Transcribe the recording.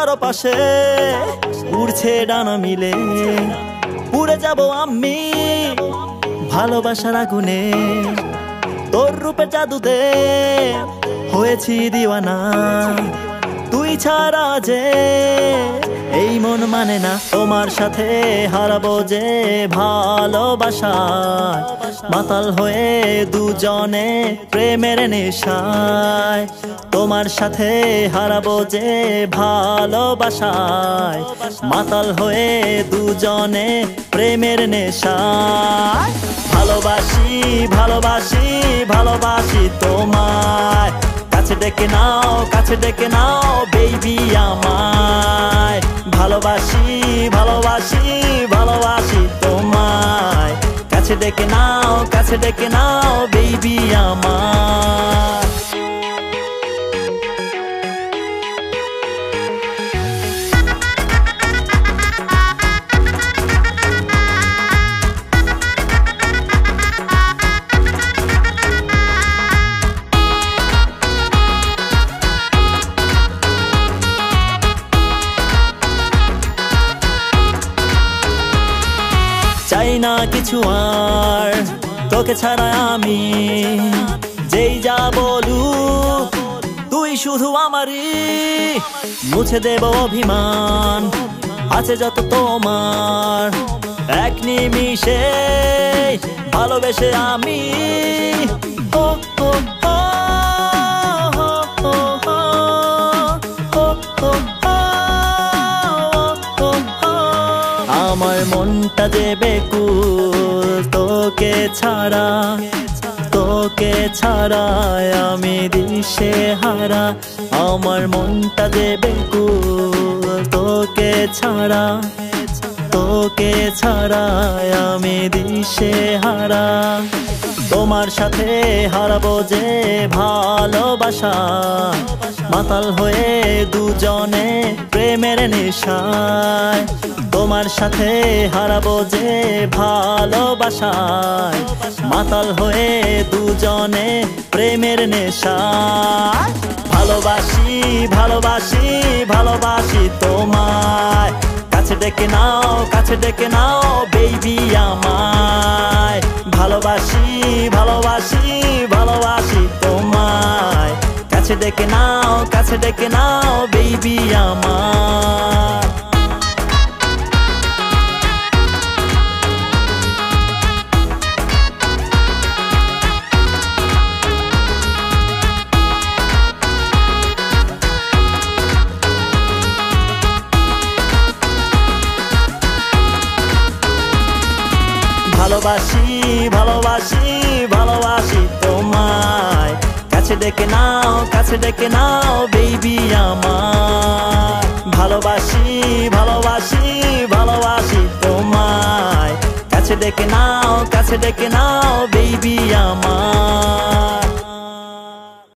চারপাশে উড়ছে ডানা মিলে, উড়ে যাব আমি ভালোবাসার আগুনে। তোর রূপের জাদুতে হয়েছি দিওয়ানা, তুই ছাড়া যে এই মন মানে না। তোমার সাথে হারাবো যে ভালোবাসায়, মাতাল হয়ে দুজনে প্রেমের নেশায়। তোমার সাথে হারাবো যে ভালোবাসায়, মাতাল হয়ে দুজনে প্রেমের নেশায়। ভালোবাসি ভালোবাসি ভালোবাসি তোমায়, কাছে ডেকে নাও কাছে ডেকে নাও বেবি আমায়। ভালোবাসি ভালোবাসি ভালোবাসি তোমায়, কাছে ডেকে নাও কাছে ডেকে নাও বেবি আমায়। চাই না কিছু আর তোকে ছাড়া আমি, যেই যা বলুক তুই শুধু আমারই। মুছে দেব অভিমান আছে যত তোমার, এক নিমিষে ভালোবেসে আমি। ও ও ও আমার মনটা যে বেকুল তোকে ছাড়া, তোকে ছাড়া আমি দিশে হারা। আমার মনটা যে বেকুল তোকে ছাড়া, তোকে ছাড়া আমি দিশে হারা। তোমার সাথে হারাবো যে ভালোবাসা, মাতাল হয়ে দুজনে প্রেমের নেশায়। তোমার সাথে হারাবো যে ভালোবাসায়, মাতাল হয়ে দুজনে প্রেমের নেশায়। ভালোবাসি ভালোবাসি ভালোবাসি তোমায়, কাছে ডেকে নাও কাছে ডেকে নাও বেবি আমায়। ভালোবাসি ভালোবাসি ভালোবাসি তোমায়, কাছে ডেকে নাও কাছে ডেকে নাও বেবি আমায়। ভালোবাসি ভালোবাসি ভালোবাসি তোমায়, কাছে ডেকে নাও কাছে ডেকে নাও বেবি আমায়। ভালোবাসি ভালোবাসি ভালোবাসি তোমায়, কাছে ডেকে নাও কাছে ডেকে নাও বেবি আমায়।